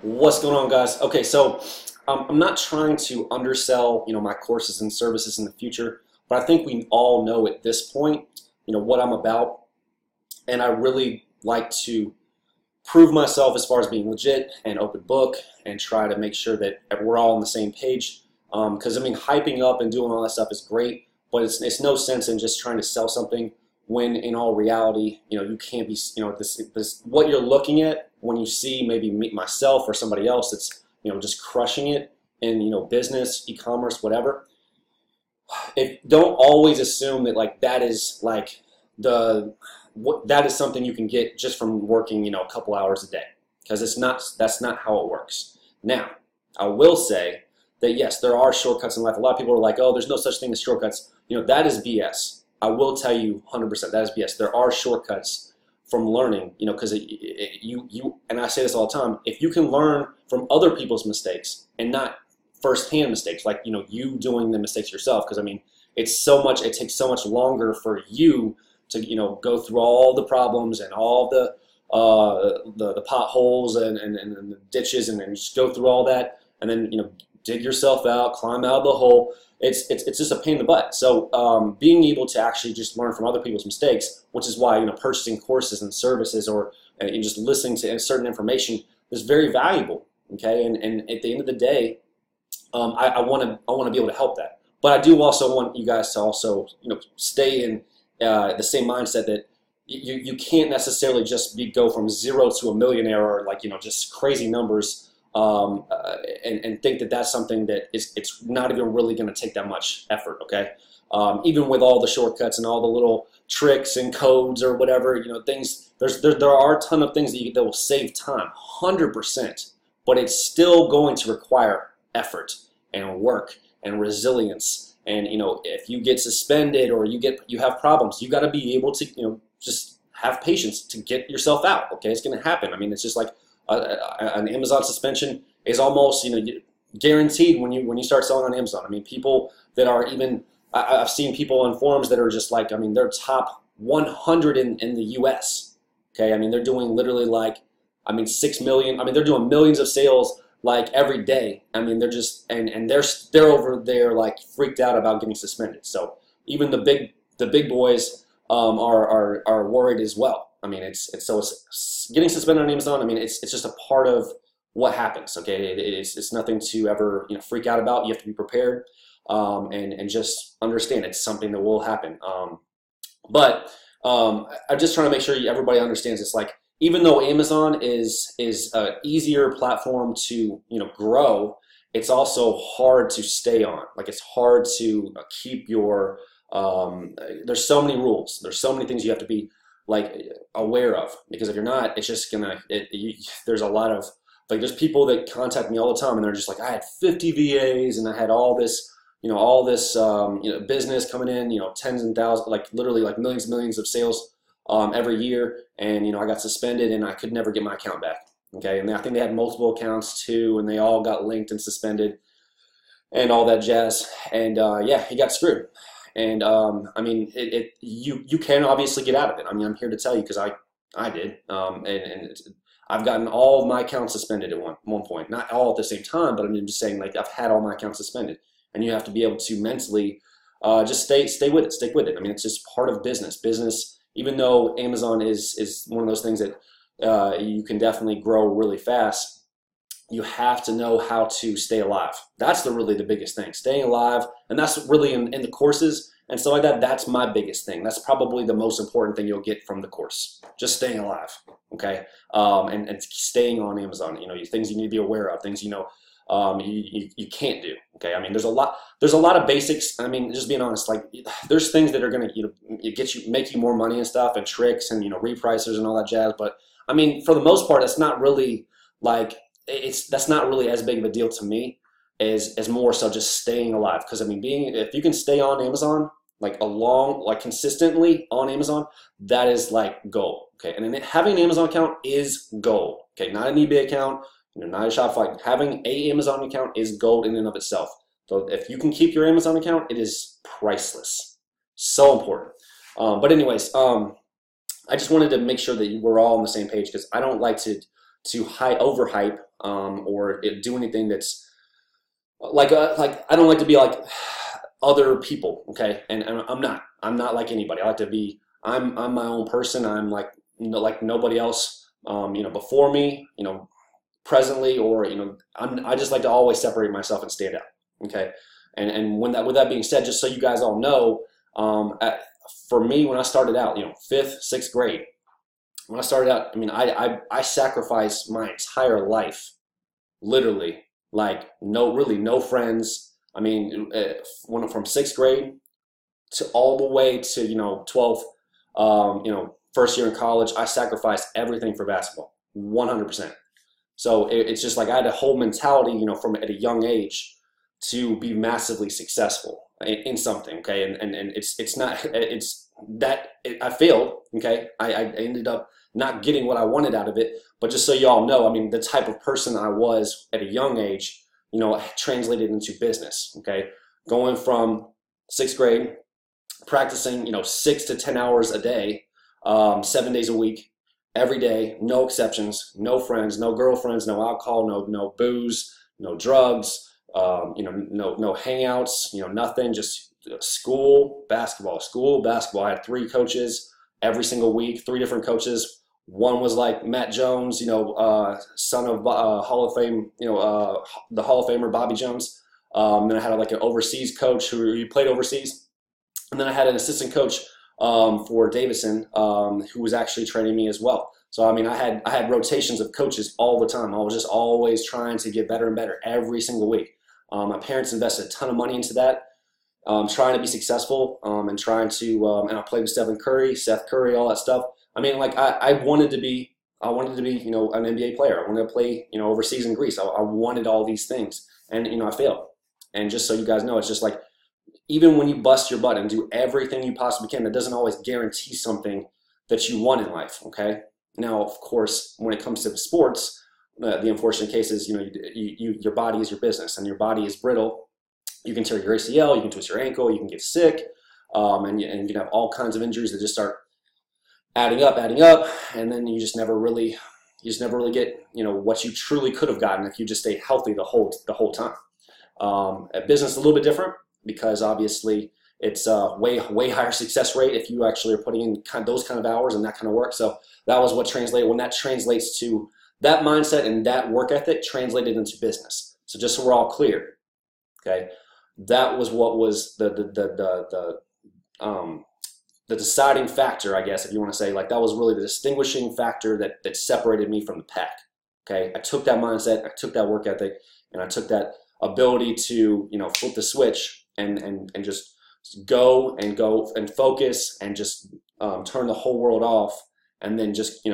What's going on, guys? Okay, so I'm not trying to undersell, my courses and services in the future, but I think we all know at this point, what I'm about, and I really like to prove myself as far as being legit and open book, and try to make sure that we're all on the same page. Because I mean, hyping up and doing all that stuff is great, but it's no sense in just trying to sell something when in all reality, you can't be, this what you're looking at when you see maybe myself or somebody else that's, just crushing it in, business, e-commerce, whatever. Don't always assume that like that is like that is something you can get just from working, a couple hours a day, because that's not how it works. Now, I will say that yes, there are shortcuts in life. A lot of people are like, oh, there's no such thing as shortcuts. That is BS. I will tell you 100% that is BS. There are shortcuts from learning, because you and I say this all the time. If you can learn from other people's mistakes and not firsthand mistakes, like you doing the mistakes yourself, because I mean it takes so much longer for you to go through all the problems and all the potholes and the ditches and just go through all that, and then dig yourself out, climb out of the hole. It's just a pain in the butt. So being able to actually just learn from other people's mistakes, which is why purchasing courses and services or just listening to certain information is very valuable. Okay, and at the end of the day, I want to be able to help that. But I do also want you guys to also stay in the same mindset that you can't necessarily just go from zero to a millionaire or like just crazy numbers. And think that that's something that it's not even really going to take that much effort. Okay, even with all the shortcuts and all the little tricks and codes or whatever, things there are a ton of things that will save time, 100%, but it's still going to require effort and work and resilience. And if you get suspended or you have problems, you got to be able to just have patience to get yourself out. Okay, it's going to happen. I mean, it's just like an Amazon suspension is almost guaranteed when you start selling on Amazon. I mean, people that are even I've seen people on forums that are just like, I mean, they're top 100 in the U.S. Okay, I mean, they're doing literally like, I mean, 6 million. I mean, they're doing millions of sales like every day. I mean, they're just and they're over there like freaked out about getting suspended. So even the big boys are worried as well. I mean, it's getting suspended on Amazon. I mean, it's just a part of what happens. Okay, it's nothing to ever freak out about. You have to be prepared and just understand it's something that will happen. But I'm just trying to make sure everybody understands. It's like, even though Amazon is an easier platform to grow, it's also hard to stay on. Like, it's hard to keep your there's so many rules. There's so many things you have to be like aware of, because if you're not, it's just gonna there's a lot of like, there's people that contact me all the time and they're just like, I had 50 VAs and I had all this business coming in, tens and thousands, like literally like millions of sales every year, and I got suspended and I could never get my account back. Okay, and I think they had multiple accounts too, and they all got linked and suspended and all that jazz, and yeah, he got screwed. And I mean, you can obviously get out of it. I mean, I'm here to tell you because I did, and I've gotten all of my accounts suspended at one point. Not all at the same time, but I'm just saying, like, I've had all my accounts suspended, and you have to be able to mentally just stay with it, stick with it. I mean, it's just part of business. Business, even though Amazon is one of those things that you can definitely grow really fast, you have to know how to stay alive. That's really the biggest thing, staying alive. And that's really in the courses and stuff like that. That's my biggest thing. That's probably the most important thing you'll get from the course. Just staying alive, okay? And staying on Amazon. Things you need to be aware of, things you can't do. Okay, I mean, there's a lot of basics. I mean, just being honest, like, there's things that are gonna make you more money and stuff, and tricks and repricers and all that jazz. But I mean, for the most part, it's not really like that's not really as big of a deal to me as more so just staying alive. Because I mean, if you can stay on Amazon like consistently on Amazon, that is like gold. Okay, and then having an Amazon account is gold. Okay, not an eBay account, not a Shopify. Having a Amazon account is gold in and of itself. So if you can keep your Amazon account, it is priceless. So important. But anyways, I just wanted to make sure that we're all on the same page, because I don't like to to overhype or do anything that's like I don't like to be like other people, okay? And I'm not like anybody. I like to be I'm my own person. I'm like like nobody else, before me, presently, or I just like to always separate myself and stand out, okay? And when that with that being said, just so you guys all know, for me when I started out, fifth, sixth grade, when I started out, I mean, I sacrificed my entire life, literally, like really no friends. I mean, when from sixth grade to all the way to 12th, first year in college, I sacrificed everything for basketball, 100%. So it's just like I had a whole mentality, from at a young age to be massively successful in something, okay? And it's not it's that I failed, okay? I ended up not getting what I wanted out of it, but just so y'all know, I mean, the type of person I was at a young age, translated into business, okay? Going from sixth grade, practicing, 6 to 10 hours a day, 7 days a week, every day, no exceptions, no friends, no girlfriends, no alcohol, no booze, no drugs, no hangouts, nothing, just school, basketball, school, basketball. I had 3 coaches every single week, 3 different coaches. One was like Matt Jones, son of Hall of Fame, the Hall of Famer Bobby Jones. Then I had like an overseas coach who played overseas. And then I had an assistant coach for Davison who was actually training me as well. So I mean, I had rotations of coaches all the time. I was just always trying to get better and better every single week. My parents invested a ton of money into that, trying to be successful and trying to. And I played with Seth Curry, all that stuff. I mean, like I wanted to be, an NBA player. I wanted to play, overseas in Greece. I wanted all these things, and I failed. And just so you guys know, it's just like, even when you bust your butt and do everything you possibly can, that doesn't always guarantee something that you want in life, okay? Now, of course, when it comes to sports, the unfortunate case is, your body is your business, and your body is brittle. You can tear your ACL, you can twist your ankle, you can get sick, and you can have all kinds of injuries that just start adding up, and then you just never really get, what you truly could have gotten if you just stayed healthy the whole time. A business is a little bit different, because obviously it's a way higher success rate if you actually are putting in those kind of hours and that kind of work. So that was what translated. When that translates to that mindset and that work ethic translated into business. So just so we're all clear, okay, that was what was the deciding factor, I guess, if you want to say, like, that was really the distinguishing factor that separated me from the pack. Okay, I took that mindset, I took that work ethic, and I took that ability to flip the switch and just go and focus and just turn the whole world off, and then just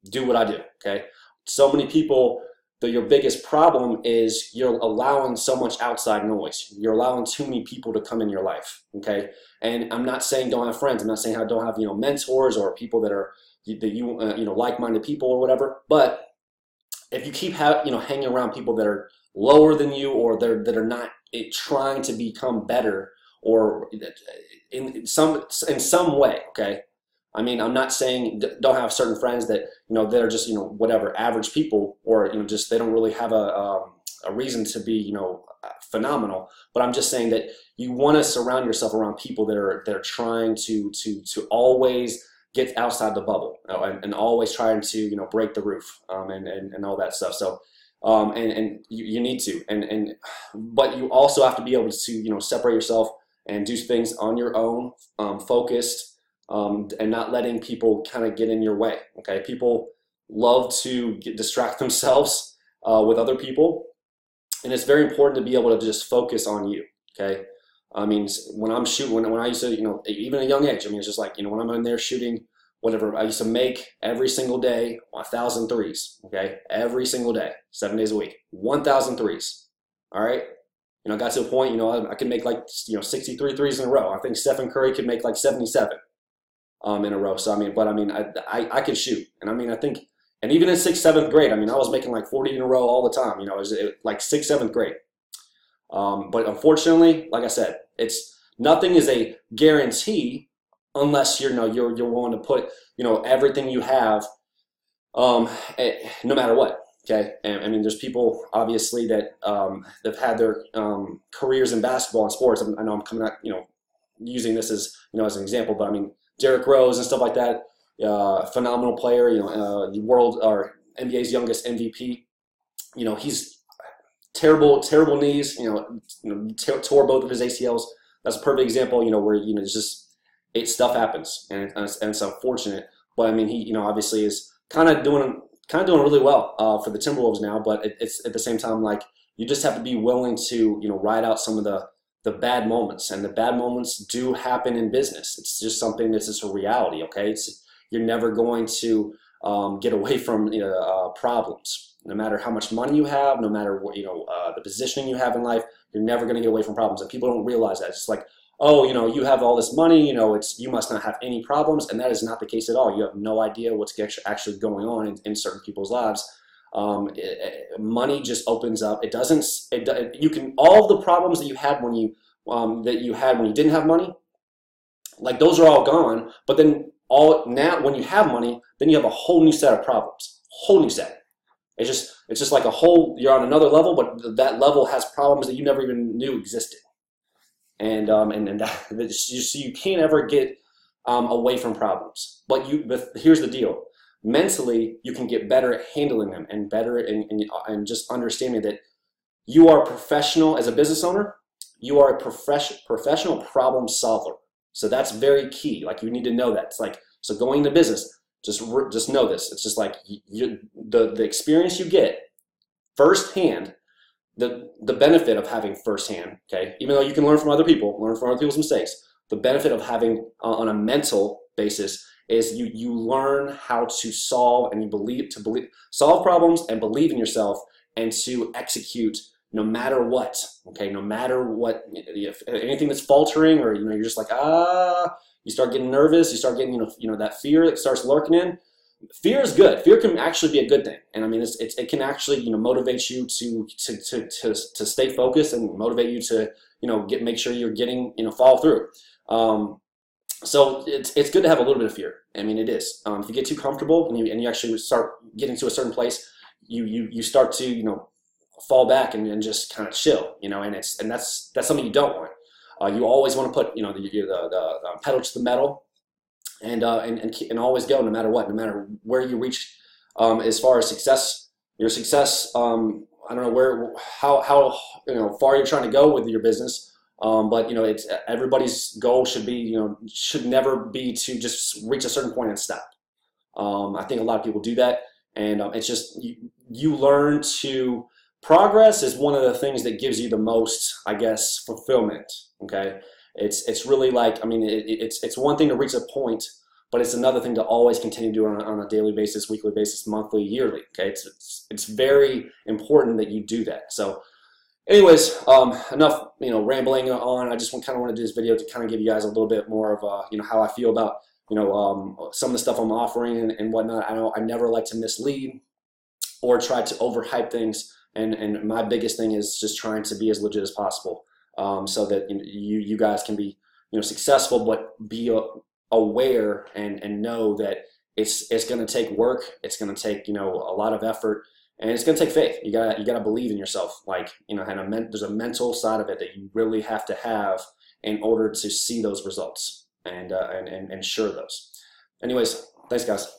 do what I do. Okay, so many people, your biggest problem is you're allowing so much outside noise. You're allowing too many people to come in your life. Okay, and I'm not saying don't have friends. I'm not saying I don't have mentors or people that are like-minded people or whatever. But if you keep hanging around people that are lower than you, or that are not trying to become better, or in some way, okay? I mean, I'm not saying don't have certain friends that that are just whatever, average people, or just they don't really have a reason to be phenomenal. But I'm just saying that you want to surround yourself around people that are trying to always get outside the bubble, and always trying to break the roof, and all that stuff. So and you need to, but you also have to be able to separate yourself and do things on your own, focused, and not letting people kind of get in your way. Okay, people love to distract themselves with other people, and it's very important to be able to just focus on you. Okay, I mean, when I'm shooting, when I used to, even at a young age, I mean, it's just like, when I'm in there shooting, whatever, I used to make every single day 1,000 threes, okay? Every single day, 7 days a week, 1,000 threes, all right? I got to a point, I could make like, 63 threes in a row. I think Stephen Curry could make like 77 in a row. So, I could shoot. And I think, and even in 6th, 7th grade, I was making like 40 in a row all the time, it was like 6th, 7th grade. But unfortunately, like I said, nothing is a guarantee unless you're willing to put everything you have, no matter what. Okay, and I mean, there's people obviously that have had their careers in basketball and sports. I know I'm coming out, using this as as an example, but I mean, Derrick Rose and stuff like that, phenomenal player. The world or NBA's youngest MVP. He's terrible knees. Tore both of his ACLs. That's a perfect example. Where it's just stuff happens, and it's unfortunate. But I mean, he obviously is kind of doing really well for the Timberwolves now. But it's at the same time, like, you just have to be willing to ride out some of the bad moments, and the bad moments do happen in business. It's just something that's just a reality. Okay, you're never going to get away from problems. No matter how much money you have, no matter what the positioning you have in life, you're never going to get away from problems. And people don't realize that. It's like, oh, you have all this money, you must not have any problems, and that is not the case at all. You have no idea what's actually going on in certain people's lives. Money just opens up. It doesn't. You can all the problems that you had when you didn't have money, like, those are all gone. But then now when you have money, then you have a whole new set of problems, whole new set. It's just like you're on another level, but that level has problems that you never even knew existed. And you can't ever get away from problems. But here's the deal: mentally, you can get better at handling them, and better and just understanding that you are a professional as a business owner. You are a professional problem solver. So that's very key. Like, you need to know that. It's like, so going into business, just know this. It's just like the experience you get firsthand. The benefit of having firsthand, okay, even though you can learn from other people's mistakes, the benefit of having on a mental basis is you learn how to solve, and solve problems and believe in yourself, and to execute no matter what. Okay, no matter what, if anything that's faltering, or you're just like, you start getting nervous, you start getting that fear that starts lurking in. Fear is good. Fear can actually be a good thing, and I mean, it can actually motivate you to stay focused, and motivate you to make sure you're getting follow through. So it's good to have a little bit of fear. I mean, it is. If you get too comfortable and you actually start getting to a certain place, you start to fall back and just kind of chill, and that's something you don't want. You always want to put the pedal to the metal. And always go, no matter what, no matter where you reach, as far as success, your success. I don't know how far you're trying to go with your business, but it's everybody's goal should never be to just reach a certain point and stop. I think a lot of people do that, and it's just you learn to progress is one of the things that gives you the most, I guess, fulfillment. Okay. It's really like, I mean, it's one thing to reach a point, but it's another thing to always continue doing on a daily basis, weekly basis, monthly, yearly. Okay, it's very important that you do that. So, anyways, enough rambling on. I just kind of want to do this video to kind of give you guys a little bit more of how I feel about some of the stuff I'm offering and whatnot. I never like to mislead or try to overhype things, and my biggest thing is just trying to be as legit as possible. So that you guys can be successful, but be aware and know that it's going to take work. It's going to take a lot of effort, and it's going to take faith. You gotta believe in yourself. Like and there's a mental side of it that you really have to have in order to see those results and ensure those. Anyways, thanks guys.